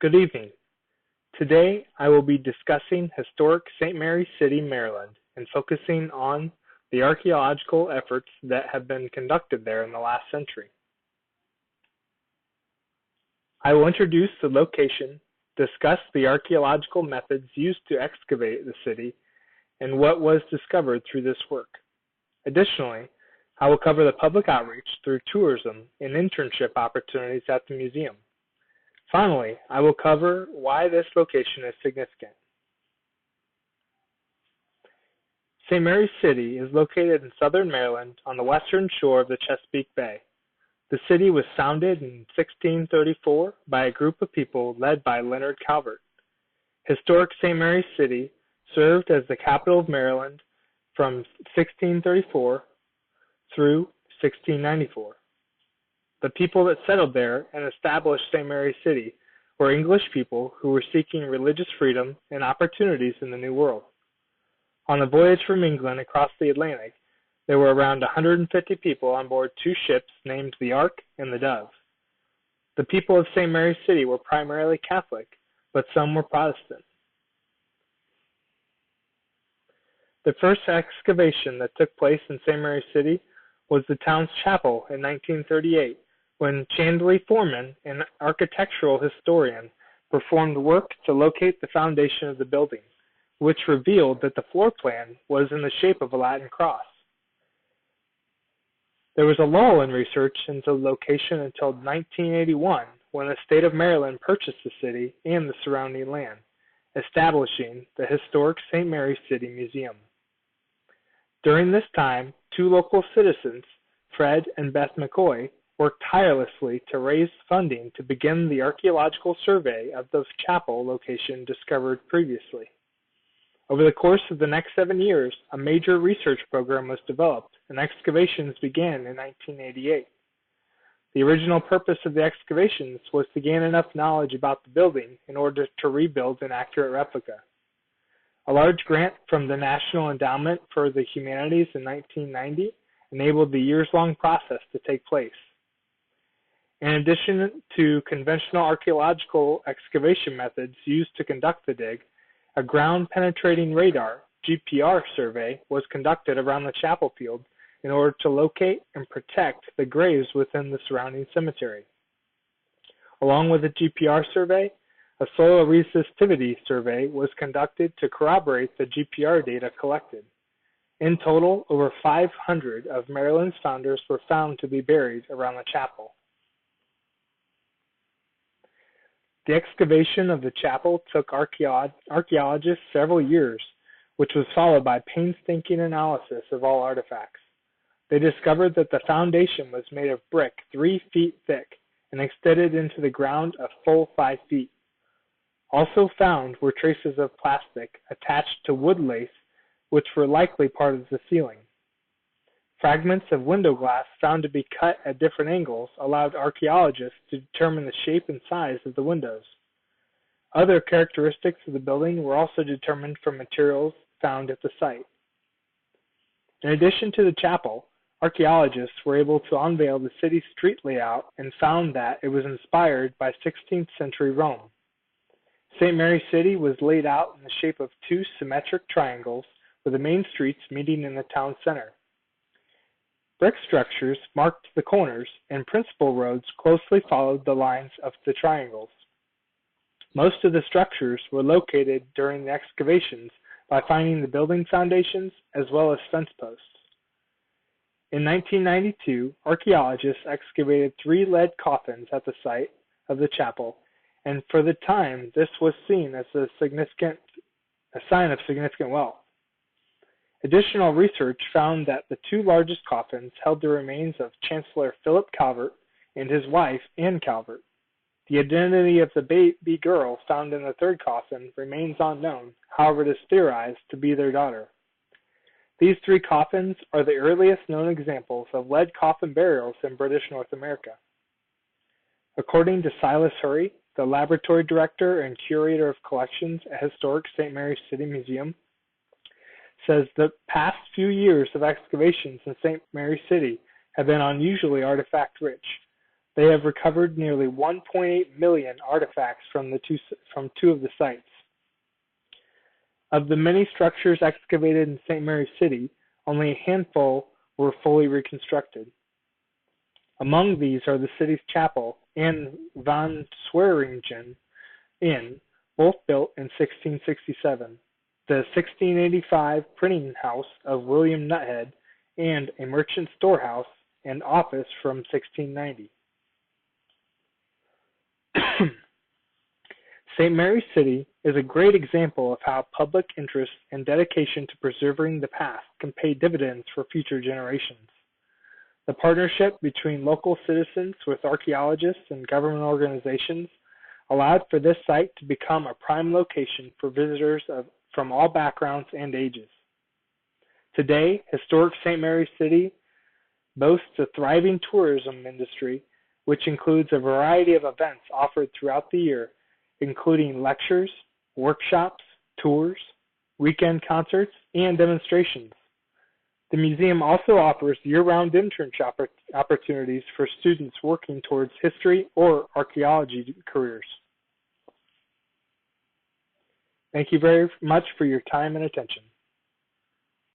Good evening. Today I will be discussing historic St. Mary's City, Maryland, and focusing on the archaeological efforts that have been conducted there in the last century. I will introduce the location, discuss the archaeological methods used to excavate the city, and what was discovered through this work. Additionally, I will cover the public outreach through tourism and internship opportunities at the museum. Finally, I will cover why this location is significant. St. Mary's City is located in southern Maryland on the western shore of the Chesapeake Bay. The city was founded in 1634 by a group of people led by Leonard Calvert. Historic St. Mary's City served as the capital of Maryland from 1634 through 1694. The people that settled there and established St. Mary's City were English people who were seeking religious freedom and opportunities in the New World. On the voyage from England across the Atlantic, there were around 150 people on board two ships named the Ark and the Dove. The people of St. Mary's City were primarily Catholic, but some were Protestant. The first excavation that took place in St. Mary's City was the town's chapel in 1938, when Chandley Foreman, an architectural historian, performed work to locate the foundation of the building, which revealed that the floor plan was in the shape of a Latin cross. There was a lull in research into the location until 1981, when the state of Maryland purchased the city and the surrounding land, establishing the historic St. Mary's City Museum. During this time, two local citizens, Fred and Beth McCoy, worked tirelessly to raise funding to begin the archaeological survey of the chapel location discovered previously. Over the course of the next 7 years, a major research program was developed, and excavations began in 1988. The original purpose of the excavations was to gain enough knowledge about the building in order to rebuild an accurate replica. A large grant from the National Endowment for the Humanities in 1990 enabled the years-long process to take place. In addition to conventional archaeological excavation methods used to conduct the dig, a ground-penetrating radar (GPR) survey was conducted around the chapel field in order to locate and protect the graves within the surrounding cemetery. Along with the GPR survey, a soil resistivity survey was conducted to corroborate the GPR data collected. In total, over 500 of Maryland's founders were found to be buried around the chapel. The excavation of the chapel took archaeologists several years, which was followed by painstaking analysis of all artifacts. They discovered that the foundation was made of brick 3 feet thick and extended into the ground a full 5 feet. Also found were traces of plastic attached to wood lath, which were likely part of the ceiling. Fragments of window glass found to be cut at different angles allowed archaeologists to determine the shape and size of the windows. Other characteristics of the building were also determined from materials found at the site. In addition to the chapel, archaeologists were able to unveil the city's street layout and found that it was inspired by 16th century Rome. St. Mary's City was laid out in the shape of two symmetric triangles with the main streets meeting in the town center. Brick structures marked the corners, and principal roads closely followed the lines of the triangles. Most of the structures were located during the excavations by finding the building foundations as well as fence posts. In 1992, archaeologists excavated 3 lead coffins at the site of the chapel, and for the time, this was seen as a sign of significant wealth. Additional research found that the 2 largest coffins held the remains of Chancellor Philip Calvert and his wife, Anne Calvert. The identity of the baby girl found in the 3rd coffin remains unknown, however it is theorized to be their daughter. These 3 coffins are the earliest known examples of lead coffin burials in British North America. According to Silas Hurry, the laboratory director and curator of collections at Historic St. Mary's City Museum, says the past few years of excavations in St. Mary's City have been unusually artifact-rich. They have recovered nearly 1.8 million artifacts from two of the sites. Of the many structures excavated in St. Mary's City, only a handful were fully reconstructed. Among these are the city's chapel and Van Swearingen Inn, both built in 1667, the 1685 printing house of William Nuthead, and a merchant storehouse and office from 1690. St. Mary's City is a great example of how public interest and dedication to preserving the past can pay dividends for future generations. The partnership between local citizens with archaeologists and government organizations allowed for this site to become a prime location for visitors from all backgrounds and ages. Today, historic St. Mary's City boasts a thriving tourism industry, which includes a variety of events offered throughout the year, including lectures, workshops, tours, weekend concerts, and demonstrations. The museum also offers year-round internship opportunities for students working towards history or archaeology careers. Thank you very much for your time and attention.